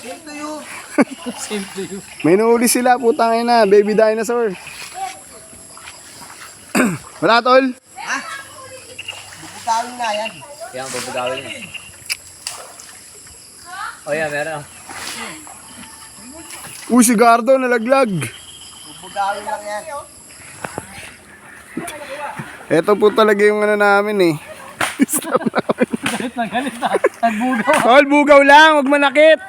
Same to you. Same to you. May nahuli sila, putang ina, baby dinosaur. Wala tol? Ha? Bubugawin nga yan. Yan, bubugawin niya. Oh yeah, meron. Uy, si Gardo nalaglag. Bubugawin lang yan. Ito po talaga yung ano namin eh. Galit na galit na. Nagbugaw. Tol, bugaw lang, huwag manakit.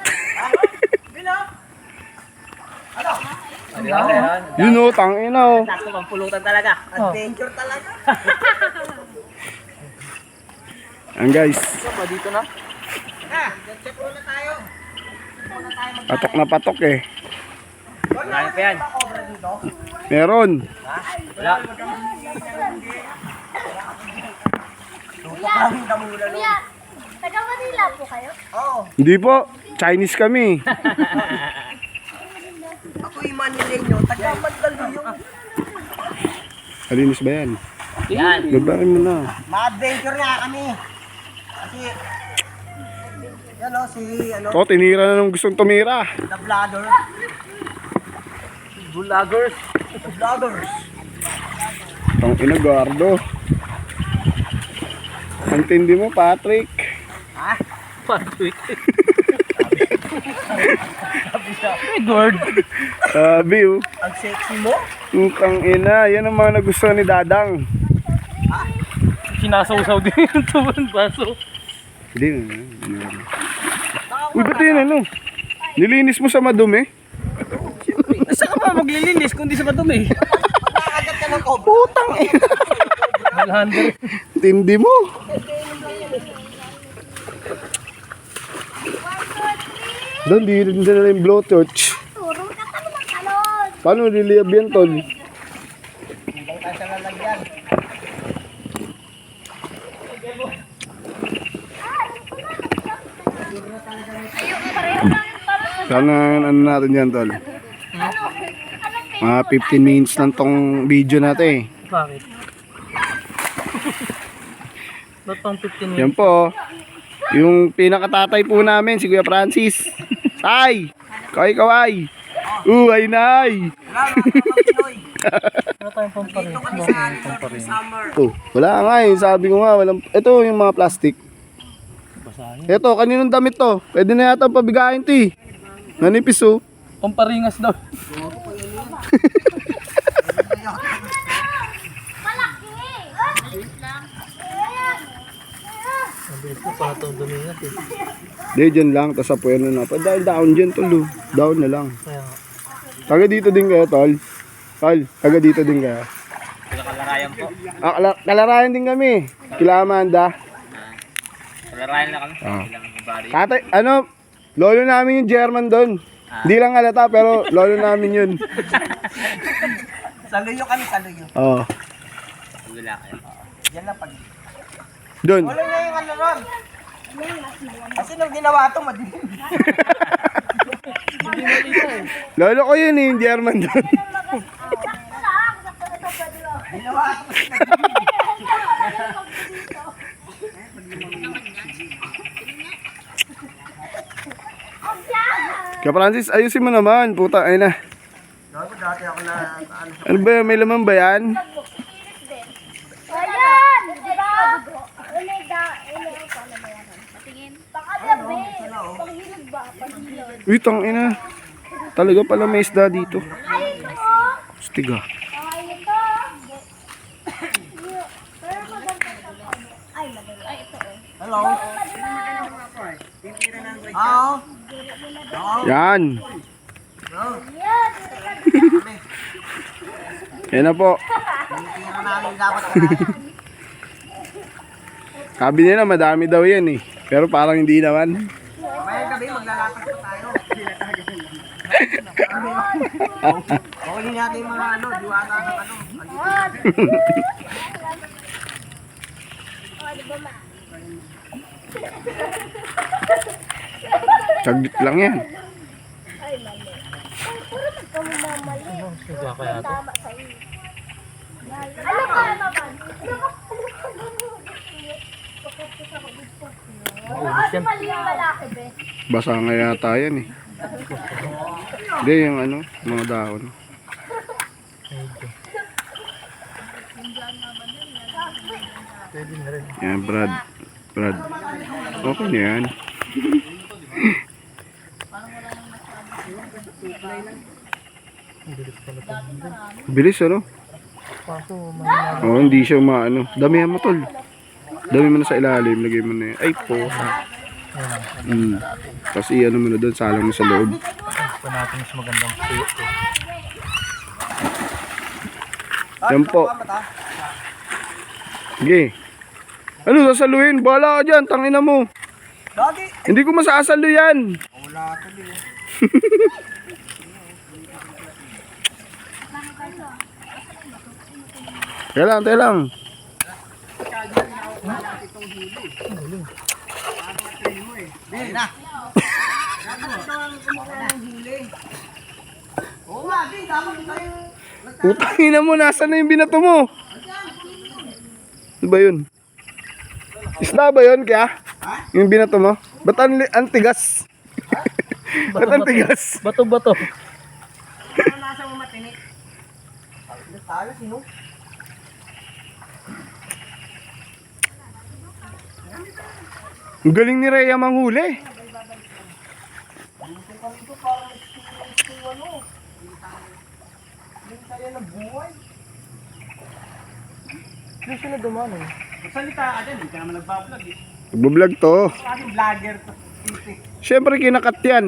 Yun o, tangina o. Sakto pang pulutan talaga. Adventure talaga. Ayan guys, So, dito na. Check muna tayo. patok na patok eh. Marami pa yan. Meron. Wala. Bubugawin ka muna. Kuya, taga Manila po kayo? Oo. Hindi po, Chinese kami. Ako yung Manileño. Taga-Magdalo yung Kalinis ba yan? Yan. Gabarin mo na. ma-adventure nga kami. Kasi, yan o, si, ano, O, tinira na nung gustong tumira. the vlogger. Bulagers. The vloggers. Tangina, Gardo. Antindi mo, Patrick. Ha? Patrick. Edward. Sabi oh. Ang sexy mo? Utang ina, yan ang mga nagustuhan ni Dadang. Sinasawsaw din yung tuwan baso. Hindi. Uy, ba't yun ano? Nilinis mo sa madumi? Saan ka pa maglilinis kung di sa madumi? Magkakagat ka ng cobra. Putang ina. Malhander. Tindi mo. Doon, di rin na yung blowtorch. Turo na ka naman kalon. Paano niliyab yan, tol? Ibang tayo sa lalagyan. Sana ano natin yan, tol? Mga 15 minutes lang tong video natin eh. Bakit? Ba't pang 15 minutes? Yan po. Yung pinakatatay po namin, si Kuya Francis. Tay! Kaway! Ay, nay! Wala, mga Pinoy. Wala tayong pamparin. Dito kami sa ano, summer. Oh, wala nga eh. Sabi ko nga, walang... Ito yung mga plastic. Ito, kaninong damit to? Pwede na yata pabigahin to eh. Nanipis oh. Pamparingas daw. Malaki. Mabilis ko pa itong dumingat eh. Di, dyan lang. Tapos apuyan na na. Dahil down dyan tol. Oh. Down na lang. Kaya nga. Taga dito din kayo, tol. Tol, taga dito din kayo. Kalarayan po. Kalarayan din kami. Kila Amanda. Kalarayan na kami. Ah. Ilang bari. Tatay, ano, lolo namin yung German doon. Hindi lang halata, pero lolo namin yun. Saluyo kami, saluyo. Oo. Wala kayo. Yan lang pag... Doon. Wala na yung ano ron. Kasi nung ginawa ito, madilim. Lolo ko yun eh, yung German doon. Ginawa ito. Kaya Francis, ayusin mo naman. Puta, ay na. Dati ako na... Ano, Ano ba, may laman ba yan? Ayan! Diba? Patingin. Pakalabi. Panghilog ba? Panghilog. Uy, tang ina. Talaga pala may isda dito. Ay, ito. Stiga. Ay, ito. Pero maganda sa ano. Ay, maganda. Ay, ito oh. hello? Oo. Yan. Yan. Yan na po. Tira namin dapat. Sabi nila madami daw yan eh. Pero parang hindi naman. Mamaya gabi, maglalapag pa tayo. Kukunin natin yung mga ano, diwata ng ano. Oh, di ba ma? Saglit lang yan. Ay, mali. Ay, puro magkamamali. Siya kaya ito. Tama sa iyo. Ano ka naman? Maulis yan. Mali yung malaki, be. Basa nga yata yan eh. Hindi, yung ano, mga dahon. Yan, Brad. Brad. Okay na yan. Bilis ano? Oo, hindi siya maano. Damihan mo tol. Dami mo na sa ilalim, lagay mo na yan. Ay po. Tapos i-ano mo na doon, salang mo sa loob. Ito natin mas magandang tuyo. Yan po. Sige. Ano, sasaluhin? Bahala ka dyan, tangina mo. Dati. Hindi ko masasalo yan. Wala ko din. Teka lang. Ayun na. Oo nga, di. Dapat tayo. Putangina mo, nasa na yung binato mo? Ano ba yun? Isda ba yun kaya? Yung binato mo? Ba't ang tigas? Ba't ang tigas? Bato-bato. Ano nasa mo matinik? Tayo, sino? Ang galing ni Rhea manghuli. Hindi sila dumano. Salita ka dyan, hindi ka naman nagbablog eh. Nagbablog to. Kasing vlogger to. Siyempre kinakat yan.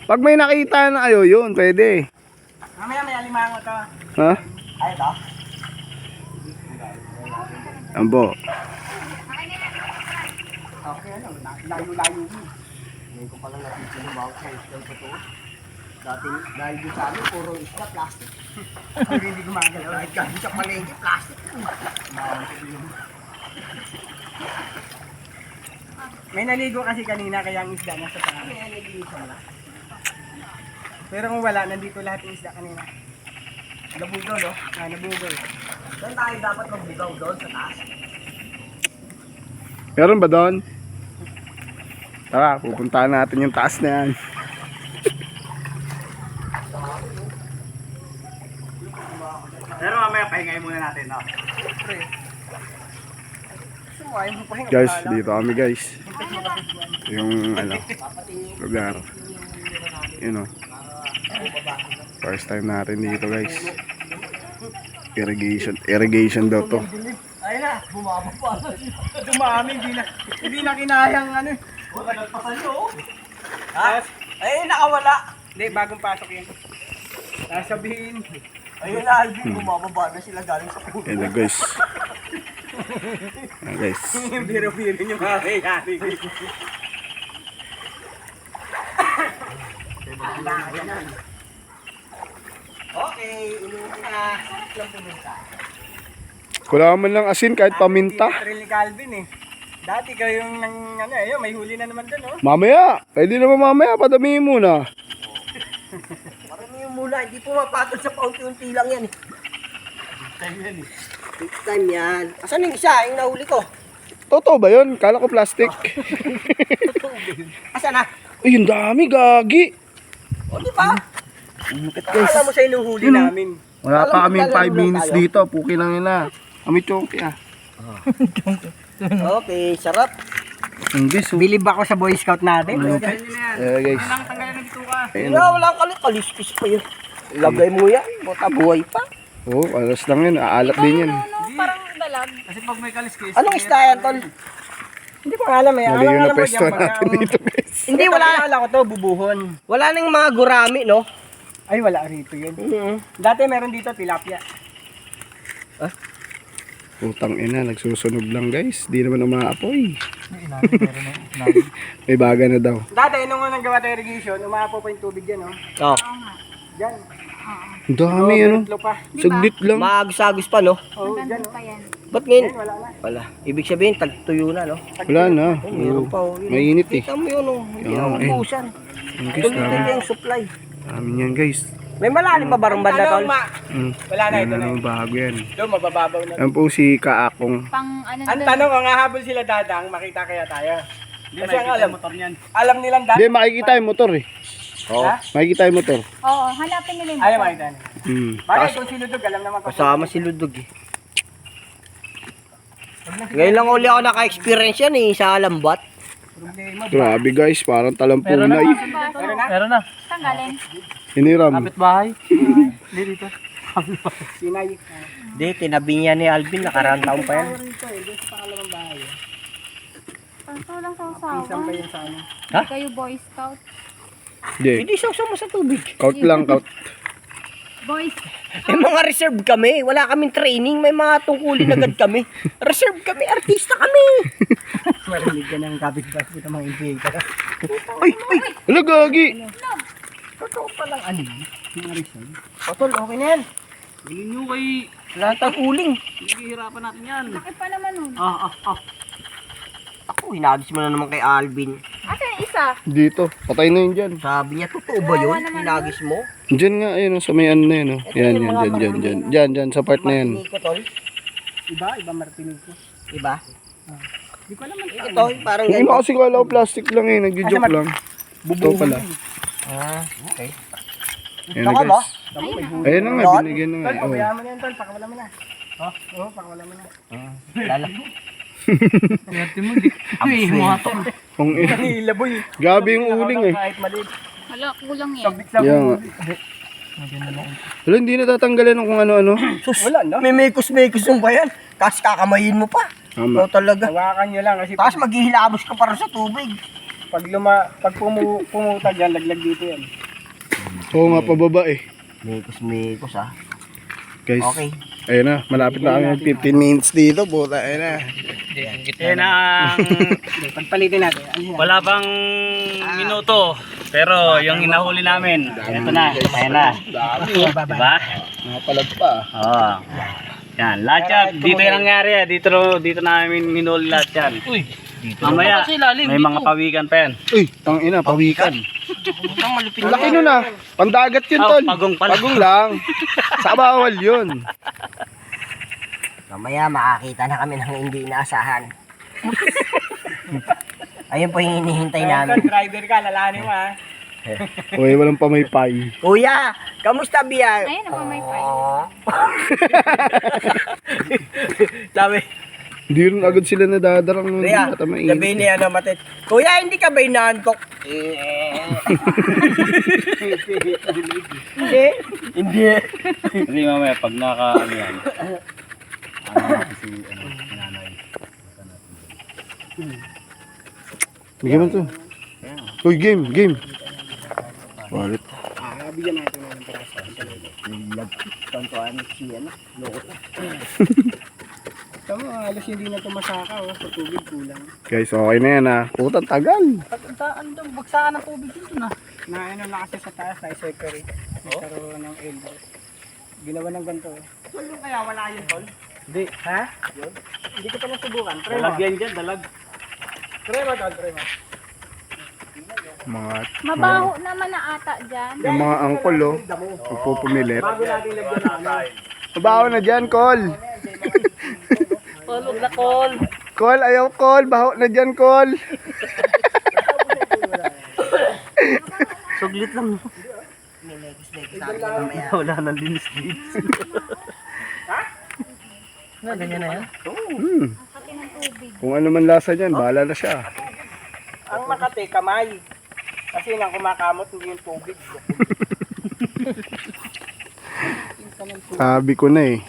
Pag may nakita na kayo, yun, pwede. Mamaya may alimango to. Ha? Ay, ito. Ambo. Okay, ano, layo-layo mo. Ngayon ko palang nakikinumawag sa isda ko to. Dati, dahil din sa amin, puro isda, plastic. Hindi hindi gumagalaw. Kahit gabi sa palengke, plastic. May naligo kasi kanina, kaya ang isda nasa taas. May naligo sa wala. Pero kung wala, nandito lahat yung isda kanina. Nabugaw, no? Nabugaw. Doon tayo dapat magbugaw doon sa taas. Meron ba doon? Tara, pupuntahan natin yung taas na yan. Pero mamaya pahingayin muna natin, no? Guys, dito kami guys. Yung ano, lugar. You know. First time natin dito guys. Irrigation daw to. Ayun na, bumaba pa. Dumami, hindi na kinayang ano. Nagpasan nyo, oh. Ha? Ay, nakawala. Hindi, bagong pasok yun. Sasabihin. Ayun na, Alvin, bumababa na sila galing sa puno. Ayan na guys. Ayan guys. Biro-biro yung kakayari. Okay, inuwi na. Lang pumunta. Kulangan man lang asin kahit paminta. Trail ni Calvin eh. Dati kayo yung nang ano eh, may huli na naman doon oh. Mamaya. Pwede naman mamaya. Padamihin muna. Marami yung mula, hindi pumapatol sa paunti-unti lang yan eh. Big time yan. Asan yung isa? Yung nahuli ko. Totoo ba yun? Kala ko plastic. Asan na? Uy, yung dami. Gagi. O di ba? Look guys. Alam mo sa inuhuli namin. Wala pa kaming Alam 5 mo, minutes tayo. dito. Puki lang yun na. Kami chonky ah. Okay, sarap. English oh. Bilib ako sa Boy Scout natin. Guys. Ayun. Wala, walang kalit. Kaliskis pa yun. Lagay mo yan. Bota buhay pa. Oh, alas lang yun. Aalat din yan. Ano, parang dalag. Kasi pag may kaliskis, Anong isda yan, tol? Hindi ko alam eh. Mali yung Alam mo napesto dyan, pagka- natin dito guys. Hindi, wala. Wala ko to, bubuhon. Wala nang mga gurami, no? Ay, wala rito yun. Dati meron dito, tilapia. Putang ina, nagsusunog lang guys. Di naman umaapoy. inamin, meron na, inamin. May baga na daw. Dati, nung unang gawa tayo irrigation, umaapo pa yung tubig dyan, no? Oo. Dyan. Ang dami ano. Overflow pa. Saglit lang. Maagos-agos pa, no? Oo, dyan, no? Pa yan. Ba't ngayon? Dyan, wala na. Wala. Ibig sabihin, tagtuyo na, no? Wala na. Meron Oo. pa, oh. Yun. Mainit eh. Kita mo yun, oh. Hindi Oo, na eh. ubusan. Ang guys, Tuloy-tuloy dami. ang supply. Dami yan guys. May malalim pa barang banda, tol? Wala na, Yan ito na. ang bago yan. Doon, mabababaw na. Yan po si Kaakong. Pang ano Ang doon. tanong, kung hahabol sila dadang, makita kaya tayo. Kasi ang alam nilang dahil. Hindi, makikita yung motor eh. Oo. Makikita yung motor. Oo, hanapin nila yung Ayaw motor. makita. Taas. Bakit kung sino doon, alam naman ko. Kasama si Ludog eh. Ngayon lang uli ako naka-experience yan eh, sa lambat. Problema. Grabe guys, parang Meron na. talampunay. Meron na? Meron na. Saan galing? Hiniram. Kapit bahay. Hindi dito. Sinay. Hindi, tinabi niya ni Alvin, nakaraan taon pa yan. Rito eh, doon sa pangalawang bahay. Paso lang sa Isang usawa. pa yun sa ano. Ha? Kayo Boy Scout. Hindi, Hindi sausaw mo sa tubig. count lang, count. Boys. May mga reserve kami, wala kaming training, may mga tungkulin agad kami. Reserve kami, artista kami. Marinig ka ng kapit-bahay mo ng mga indicator. Hala, gagi. Totoo palang ano yun? Yung Arizal. Otol, okay na yan. Bilhin nyo kay... Lahat ng uling. Hihirapan natin yan. Laki pa naman nun. Ako, hinagis mo na naman kay Alvin. Asa yung isa? Dito, patay na yun dyan. Sabi niya, totoo ba yun? Hinagis mo? Dyan nga, ayun, sa may ano na yun. Oh. Yan, yan, dyan, sa part na yan. Martinico, tol. Iba Martinico. Iba? Hindi ko alam ang Ito, parang Hindi ganyan. na kasi kala ko plastic lang eh, nagjo-joke lang. Ito pala. Ah, okay. Yan Naka na ba? guys. Ayun na nga, binigyan na nga. Tol, Oh. pabayaan mo na yan, Tol. Pakawala mo na. Oo, pakawala mo na. Lala. Swerte mo, di. Ay, muhatong. Kung Ilaboy. gabi yung uling eh. Kahit maliit. Hala, kulang yan. Sabik sa Yan nga. Wala, hindi natatanggalan ng kung ano-ano. Wala, no? May mekos-mekos yung bayan. Tapos kakamayin mo pa. Tama. Oo talaga. Hawakan nyo lang kasi Tapos maghihilamos ka para sa tubig. pag pumuta dyan, laglag dito yan. Oo nga, pababa eh. Mekos-mekos ah. Guys, Okay. ayun na, malapit na kami 15 minutes dito, puta, ayun na. Yan ang... Pagpalitin natin. Ano yan? Wala bang minuto. Pero yung hinahuli namin, ito na. Ayan na. Diba? Nakapalag pa. Oo. Yan. Lahat yan. Dito yung nangyari. Dito namin minuli lahat yan. Uy. Mamaya, may mga pawikan pa yan. Uy, tangina, pawikan. Ang malupit Laki nun ah. Pandagat yun, Oh, tol. pagong pala. Pagong lang. Sa bawal yun. Mamaya makakita na kami ng hindi inaasahan. Ayun po yung hinihintay namin. Driver ka, lalanin mo ha. Uy, walang pamaypay. Kuya, kamusta biya? Ayun, napamay-pay. Sabi, Hindi rin agad sila nadadarang nung kuya, bata sabi mainit. niya na matit. Kuya, hindi ka ba inaantok? Hindi. Hindi. Hindi mamaya, pag ano yan. Ano natin si nanay. Bigyan mo to. Uy, game. Wallet. Bigyan natin ng parasa. Tantuan si ano, loko. Tama, halos hindi na tumasaka sa tubig kulang. Guys, okay na yan ah. Putang tagal. Bagsakan ng tubig dito na. Na ano na kasi sa taas, na-separate. Nagkaroon ng elbow. Ginawa ng ganito. Tol, kaya wala yun, Tol? Hindi. Ha? Yun? Hindi ko pa nasubukan. Try mo. Dalag yan dyan, dalag. Try mo, Tol. Try mo. Mga, Mabaho naman na ata dyan. yung mga angkol oh. Pupumilit. Bago natin lagyan ng ano. Baho na dyan, Col. Tulog na call. Col, ayaw Col. Baho na dyan, Col. Suglit lang. May lekis-lekis sa akin mamaya. Wala nang linis. Na, ganyan na yan. Kati ng tubig. Kung ano man lasa dyan, bahala na siya. Ang Makati, kamay. Kasi nang kumakamot, hindi yung tubig. Sabi ko na eh.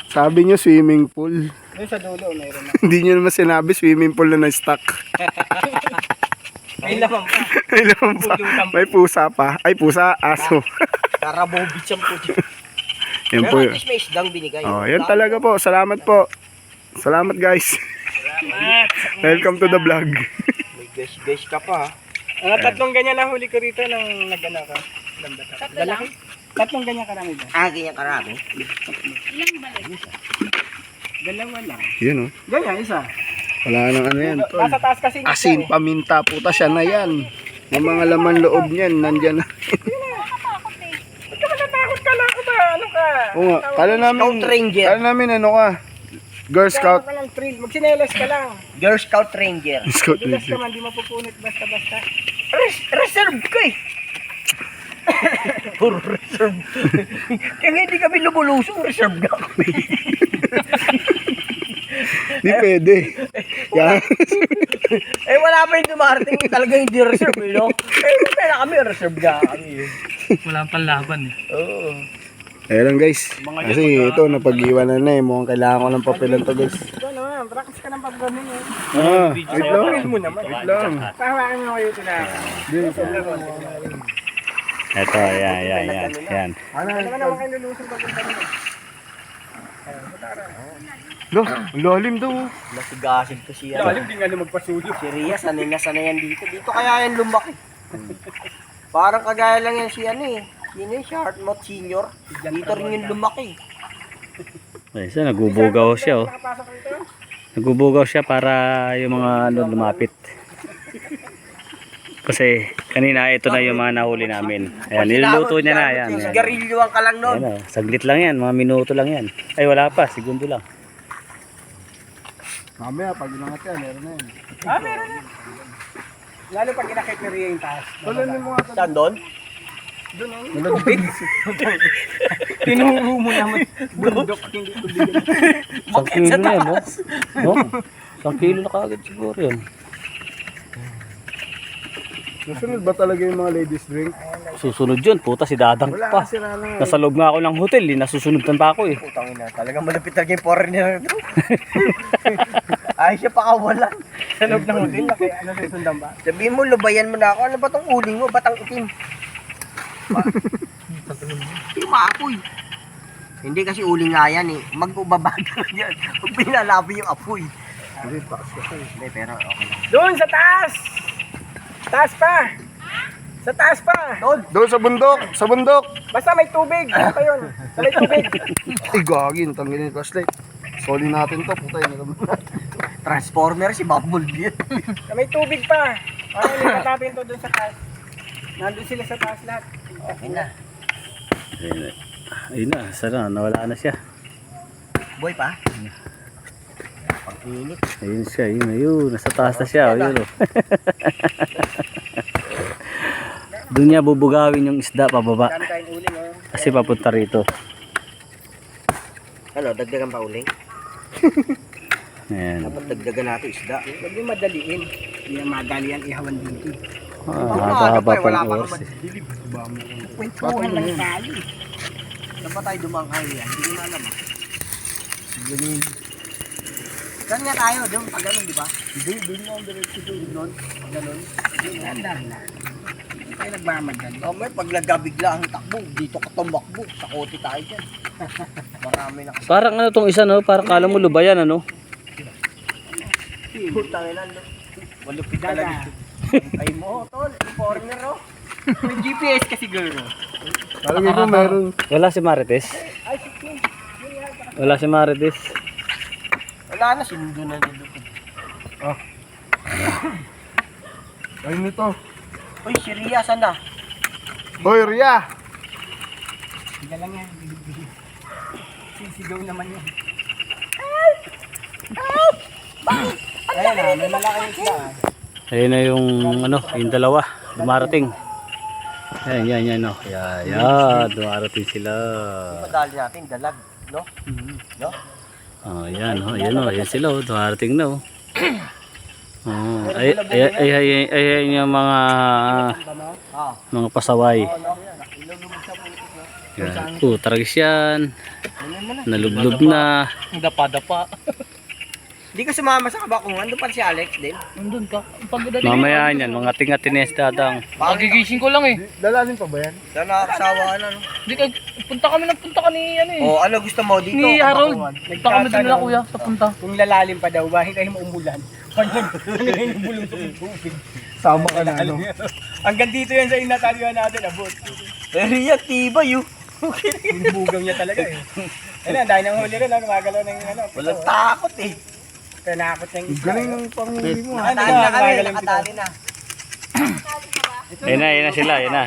Sabi nyo swimming pool. Doon sa dulo, mayroon na. Hindi nyo naman sinabi swimming pool na na-stuck. May lamang pa. May naman pa. May pusa pa. Ay, pusa, aso. Karabobit siyang po. Yan Pero po at yun. least may isdang binigay. Oh, yan talaga po. Salamat po. Salamat guys. Welcome to the vlog. May guys ka pa ha. Ang tatlong ganyan na huli ko rito nang nag-ano ka. Lambat ako. Tatlo lang? Tatlong ganyan karami ba? Ah, ganyan karami. Ilang balik? Dalawa lang. Yun oh. Ganyan, isa. Wala nang ano yan. Tol. Nasa taas kasi. Asin, paminta, puta siya na yan. Yung mga laman loob niyan, nandyan na. Nakakatakot eh. Ba't ka matatakot ka lang ba? Ano ka? Oo nga, kala namin, Scout Ranger. kala namin ano ka, Girl Scout. Kaya ka ng thrill. Magsinelas ka lang. Girl Scout Ranger. Scout Madulas Ranger. naman, di mapupunit basta-basta. Reserve ka eh. Puro reserve. Kaya hindi kami lumulusong, reserve na kami. Di pwede. Yan. Eh wala pa yung dumarating, talagang hindi reserve eh, no? Eh kaya kami, reserve na kami. Wala pang laban eh. Oo. Ayun lang guys. Kasi ito, napag-iwanan na eh. Mukhang kailangan ko ng papelan to guys. Ito naman, practice ka ng paggamin eh. Wait lang. mo naman. Wait lang. Pahawakan mo kayo ito na. Ito, yan. Ano naman kayo lulusong pagpunta mo? Lo, ang lalim daw. Nasigasid ko siya. Lalim din nga na magpasulok. Si Ria, sanay na sanay yan dito. Dito kaya yan lumaki. Parang kagaya lang yan si ano eh. Sino yung Shortmouth Senior? Dito rin yung lumaki. Ay, isa, nagubugaw siya oh. Nakapasok rito? Nagubugaw siya para yung mga ano lumapit. Kasi kanina ito na yung mga nahuli namin. Ayan, niluluto niya na yan. Sigarilyo ang kalang nun. Ayan, oh, saglit lang yan, mga minuto lang yan. Ay wala pa, segundo lang. Mamaya, pag inangat yan, meron na yan. Meron na. Lalo pag kinakit ni Ria yung taas. Tulanin mo nga ito. Saan doon? Tinuro mo naman. Bundok, hindi tubig. Isang kilo na yan, no? No? Isang kilo na kagad siguro yan. Nasunod ba talaga yung mga ladies drink? Susunod yun, puta si Dadang Wala pa. kasi na Nasa loob nga ako ng hotel, nasusunod pa ako eh. Putang ina, talagang malapit talaga yung foreigner na ay siya pakawalan. Sa loob ng hotel, ano susundan ba? Sabihin mo, lubayan mo na ako. Ano ba tong uling mo? Batang itim. Yung maapoy. Hindi kasi uling nga yan eh. Magbabaga yan. Pag pinalabi yung apoy. Hindi, pero okay lang. Doon sa taas! Taas pa! Sa taas pa! Doon sa bundok, sa bundok. Basta may tubig! Ano pa yun? Sa may tubig! Ay, gagin, tanggalin yung flashlight. Soli natin to, putay na naman. Transformer si Bumblebee. Sa may tubig pa! Ano yung natin to doon sa taas? Nandun sila sa taas lahat. Okay na. Ayun na, sana, nawala na siya. Boy pa. Pag-init. Ayun siya, ayun, nasa taas na siya. Ayun, oh. Doon niya bubugawin yung isda pababa. Dami tayong uling oh. Kasi papunta rito. Ano, dagdagan pa uling? Ayan. Dapat dagdagan natin isda. Huwag yung madaliin. Hindi na madalian ihawan dito. Haba-haba pang oras eh. Kwentuhan lang tayo. Saan ba tayo dumangkay yan? Hindi ko na alam. Ganun. Saan nga tayo? Doon, pag ganun, di ba? Doon na ang diretso doon. Ganun. Andar na. Hindi tayo nagmamadali. O may pag nagabigla ang takbo, dito ka tumakbo. Sa kote tayo dyan. Marami na kasi. Parang ano tong isa no, parang kala mo lubayan ano. Putang ina, no? Malupit talaga. Ay mo, tol. Foreigner, no? May GPS kasi girl. Talagay ko meron. Wala si Marites. Wala si Marites. Wala na, sinundo na dito. Ayun ito. Uy, si Ria, saan na? Hoy, Ria! Hindi lang yan. Sisigaw naman yan. Ayan na, may malaking isda. Ayun na yung ano, yung dalawa dumarating. Yan no. Yan, dumarating sila. Madali natin, dalag, no? No? Oh, yan oh, yan sila oh, dumarating na oh. Oh, ay yung mga pasaway. Yan. Tragis yan. Nalublob na. Dapa-dapa. Hindi ka sumama sa kabakungan, doon pa si Alex din. Nandun ka. Pagdating Mamaya yan, mga tinga-tines dadang. Pagigising ko lang eh. Dalanin pa ba yan? Saan nakakasawa ka na, no? Di ka, punta kami ni ano eh. O, ano gusto mo dito? Ni Harold. Kabakungan. Punta kami din nila kuya sa punta. Kung lalalim pa daw, bakit tayo umulan? Pag yung bulong sa tubig. Sama ka na, ano? Hanggang dito yan sa inatalyo natin, abot. Pero yan, tibay yun. Bugaw niya talaga eh. Ayun, dahil ng huli rin, gumagalaw ng ano. Walang takot eh. Kaya nakakot ng isda. Galing ng panghuli mo. Nakatali na kami, nakatali na. Ayun na sila, ayun na.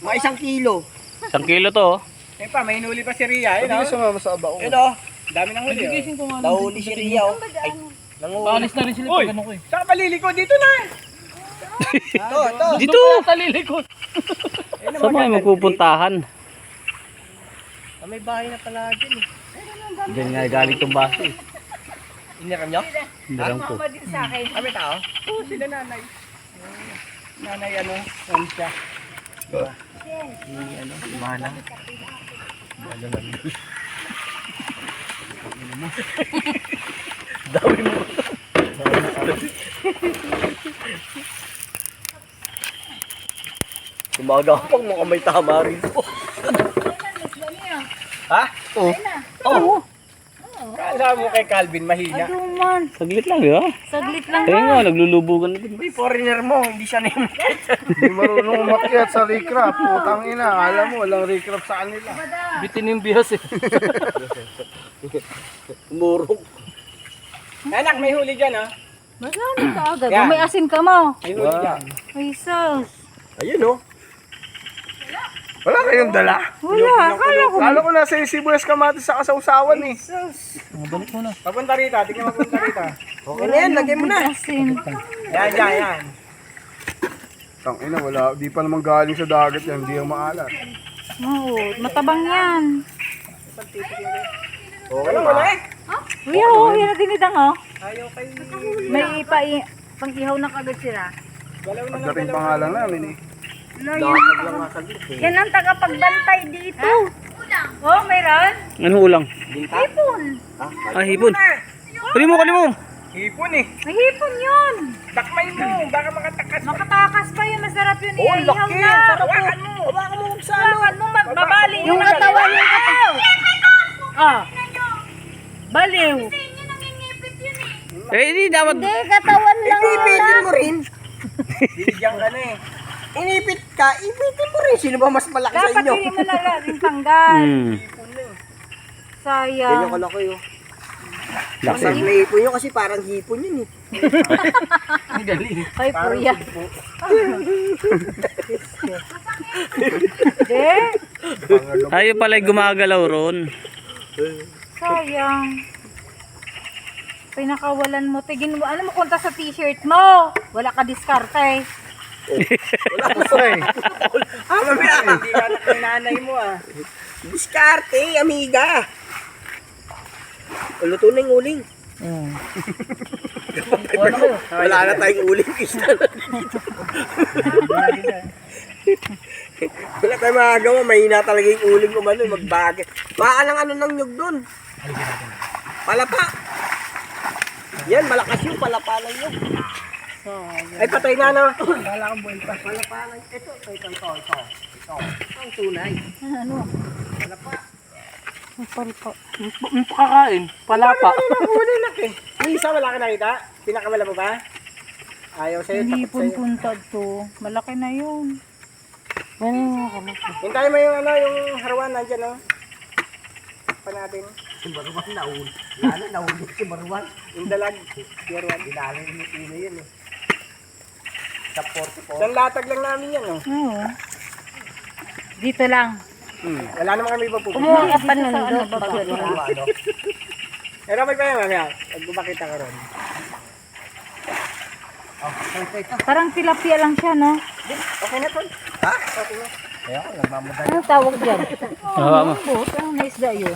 Mga 1 kilo. 1 kilo to oh. Eh pa, may hinuli pa si Ria, Hindi no? ka sumama sa abao. Yun o. Dami ng huli. Oh. Nagigising ko nga. Nahuli si Ria, oh. Ay, nanguhuli. Paalis na rin sila Uy! pag ano ko eh. Saan ka paliliko? Dito na! Ito, ito. Dito! Talilikod. Saan kayo magpupuntahan? Ah, may bahay na pala dyan, eh. Diyan nga galing tong baso eh. Iniram nyo? Hindi lang po. Mama din sa akin. Ah, may tao? Oo, sila nanay. Nanay ano? Ano siya? Manang. Gumagapang mo may tama rin po. Ha? Oo. Oo. Kala mo kay Calvin mahina. Aduman. Saglit lang, di ba? Saglit lang Kaya ha. nga, naglulubugan na din. Hindi, foreigner mo. Hindi siya name. Hindi marunong umakyat sa recraft. Putang ina. Alam mo, walang recraft sa kanila. Bitin yung bihas eh. Umurong. Anak, may huli dyan ha. Masama ka agad. Yan. May asin ka mo. May huli dyan. Ay, sus. Ayun, oh. Wala kayong dala. Wala. Akala ko. Lalo ko nasa yung sibuyas kamatis sa kasawsawan eh. Balik mo na. Papunta rito. Tingnan mo papunta rito. Okay na yan, lagay mo na. Asin. Yan. Tang ina, wala. Di pa naman galing sa dagat yan. Hindi yung maalat. Oo. Matabang yan. Okay na ba? Kuya, oh. Yan na dinidang, oh. Ayaw kay... May pang-ihaw na kagad sila. Galaw na lang. Pagdating pangalan namin eh. Dakag lang nga saglit, eh. Yan ang tagapagbantay dito. Oh, mayroon? Ano ulang? Hipon. Ah, hipon. Kali mo. Hipon eh. May hipon yun. Takmay mo. Baka makatakas. Makatakas pa yun. Masarap yun. Oh, Ihaw laki. na. Hawakan mo. Hawakan mo sa ano. Hawakan mo. Babali. Yung katawan. Ah. Baliw. Eh, hindi dapat. Hindi, katawan lang. Ipipitin mo rin. Binigyan ka na eh. Inipit ka, ipitin mo rin. Sino ba mas malaki sa Dapat inyo? hindi mo na rin tanggal. Hipon na eh. Ganyan Sayang. kalaki, oh. Laki. Masarap na hipon yun kasi parang hipon yun, eh. Ang galing. Ay, puya. Hindi. Ayaw pala gumagalaw ron. Sayang. Pinakawalan mo. Tigin mo. Ano mo kunta sa t-shirt mo? Wala ka diskarte. Ah, mamaya. Hindi ka anak ng nanay mo ah. Diskarte, amiga. Luto na yung uling. Wala na tayong uling. Isa na dito. Wala tayong magagawa. Mahina talaga yung uling umano. Magbagay. Baka lang ano ng nyug dun. Palapa. Yan, malakas yung palapa lang yun. Ay, patay na na. Kala kang buhay pa. Palapa lang. Ito. Ang tunay. Ano? Palapa. Palpa. Kakain. Palapa. Huli na eh. Yung isa wala ka nakita? Pinakamala mo ba? Ayaw sa'yo. Hindi Takot sa'yo. puntad to. Malaki na yun. Hintayin mo yung ano, yung harawan nandyan oh. Pa natin. Si Marwan naul. Lalo naulog si Marwan. Yung dalag. Tier 1. Dinalo yung Pino yun, eh. Sa 44. Isang latag lang namin yan oh. Oo. Dito lang. Wala naman kami ipapupunta. Kumuha ka pa nun doon. Ano? Pero may pa yan mamaya. Magbumakita ka ron. Parang tilapia lang siya, no? Okay na tol. Ha? Okay na. Kaya ako, nagmamadali. Ano tawag dyan? Hawa mo. Ang nice da yun.